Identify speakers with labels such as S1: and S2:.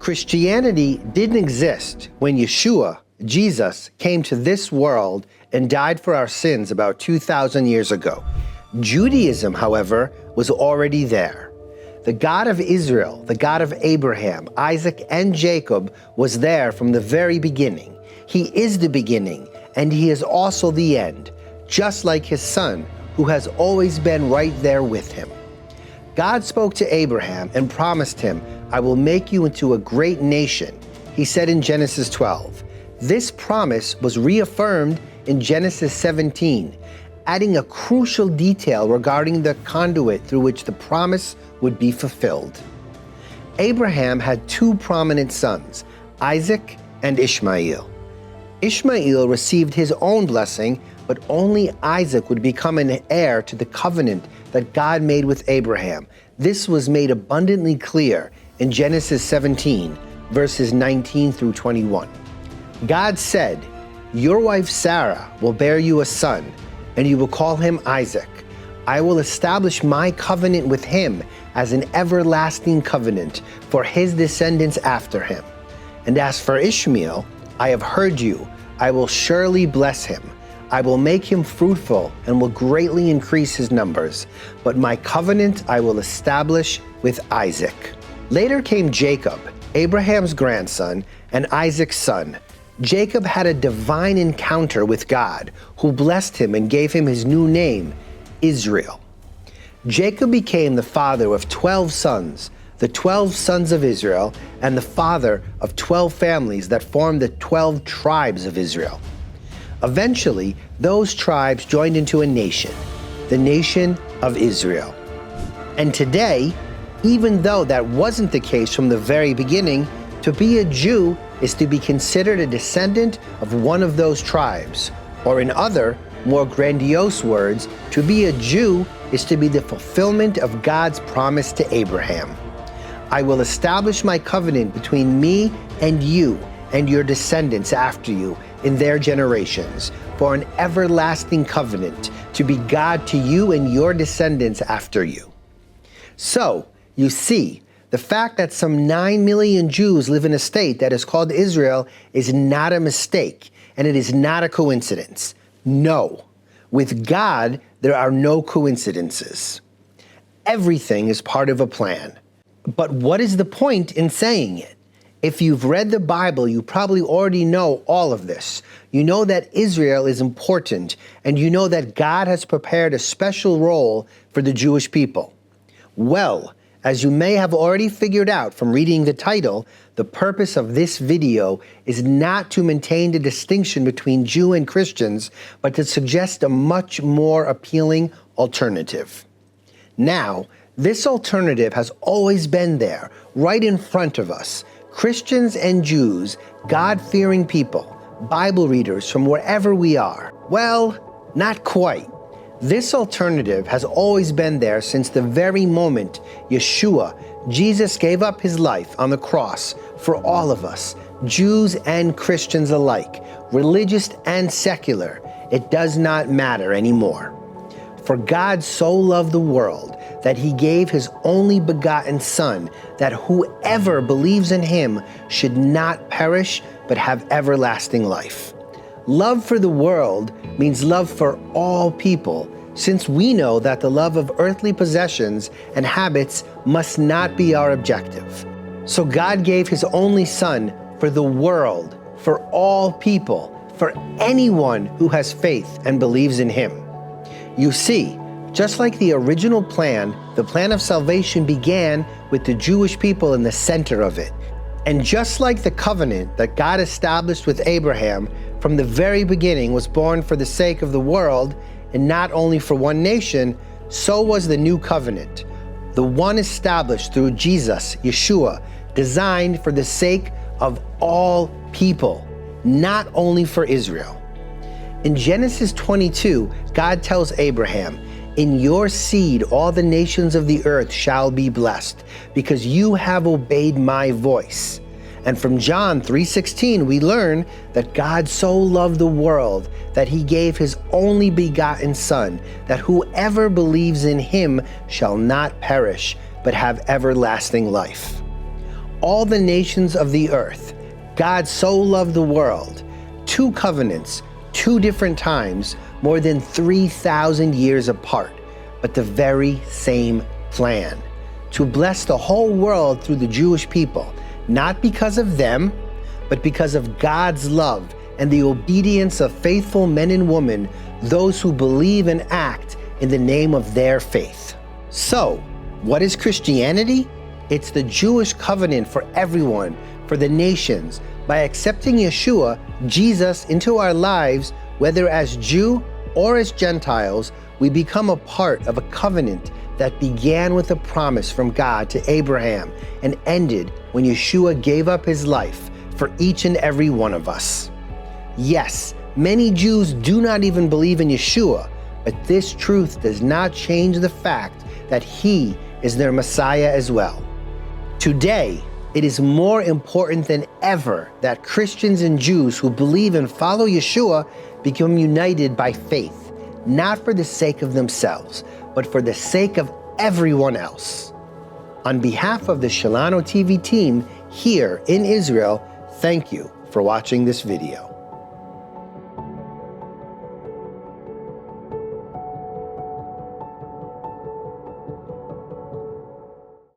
S1: Christianity didn't exist when Yeshua, Jesus, came to this world and died for our sins about 2,000 years ago. Judaism, however, was already there. The God of Israel, the God of Abraham, Isaac, and Jacob was there from the very beginning. He is the beginning, and he is also the end, just like his son, who has always been right there with him. God spoke to Abraham and promised him, "I will make you into a great nation," he said in Genesis 12. This promise was reaffirmed in Genesis 17, adding a crucial detail regarding the conduit through which the promise would be fulfilled. Abraham had two prominent sons, Isaac and Ishmael. Ishmael received his own blessing, but only Isaac would become an heir to the covenant that God made with Abraham. This was made abundantly clear in Genesis 17, verses 19 through 21. God said, "Your wife Sarah will bear you a son, and you will call him Isaac. I will establish my covenant with him as an everlasting covenant for his descendants after him. And as for Ishmael, I have heard you. I will surely bless him. I will make him fruitful and will greatly increase his numbers. But my covenant I will establish with Isaac." Later came Jacob, Abraham's grandson and Isaac's son. Jacob had a divine encounter with God, who blessed him and gave him his new name, Israel. Jacob became the father of 12 sons, the 12 sons of Israel, and the father of 12 families that formed the 12 tribes of Israel. Eventually, those tribes joined into a nation, the nation of Israel. And today, even though that wasn't the case from the very beginning, to be a Jew is to be considered a descendant of one of those tribes. Or in other, more grandiose words, to be a Jew is to be the fulfillment of God's promise to Abraham. "I will establish my covenant between me and you and your descendants after you in their generations, for an everlasting covenant, to be God to you and your descendants after you." So, you see, the fact that some 9 million Jews live in a state that is called Israel is not a mistake, and it is not a coincidence. No. With God, there are no coincidences. Everything is part of a plan. But what is the point in saying it? If you've read the Bible, you probably already know all of this. You know that Israel is important, and you know that God has prepared a special role for the Jewish people. Well, as you may have already figured out from reading the title, the purpose of this video is not to maintain the distinction between Jew and Christians, but to suggest a much more appealing alternative. Now, this alternative has always been there, right in front of us. Christians and Jews, God-fearing people, Bible readers from wherever we are. Well, not quite. This alternative has always been there since the very moment Yeshua, Jesus, gave up his life on the cross for all of us, Jews and Christians alike, religious and secular. It does not matter anymore. For God so loved the world that he gave his only begotten Son, that whoever believes in him should not perish but have everlasting life. Love for the world means love for all people, since we know that the love of earthly possessions and habits must not be our objective. So God gave his only Son for the world, for all people, for anyone who has faith and believes in him. You see, just like the original plan, the plan of salvation began with the Jewish people in the center of it. And just like the covenant that God established with Abraham from the very beginning was born for the sake of the world and not only for one nation, so was the new covenant, the one established through Jesus, Yeshua, designed for the sake of all people, not only for Israel. In Genesis 22, God tells Abraham, "In your seed all the nations of the earth shall be blessed, because you have obeyed my voice." And from John 3:16, we learn that God so loved the world that he gave his only begotten Son, that whoever believes in him shall not perish, but have everlasting life. all the nations of the earth. God so loved the world. 2 covenants, 2 different times, more than 3,000 years apart, but the very same plan. To bless the whole world through the Jewish people, not because of them, but because of God's love and the obedience of faithful men and women, those who believe and act in the name of their faith. So, what is Christianity? It's the Jewish covenant for everyone, for the nations. By accepting Yeshua, Jesus, into our lives, whether as Jew or as Gentiles, we become a part of a covenant that began with a promise from God to Abraham and ended when Yeshua gave up his life for each and every one of us. Yes, many Jews do not even believe in Yeshua, but this truth does not change the fact that he is their Messiah as well. Today, it is more important than ever that Christians and Jews who believe and follow Yeshua become united by faith, not for the sake of themselves, but for the sake of everyone else. On behalf of the Shalano TV team here in Israel, thank you for watching this video.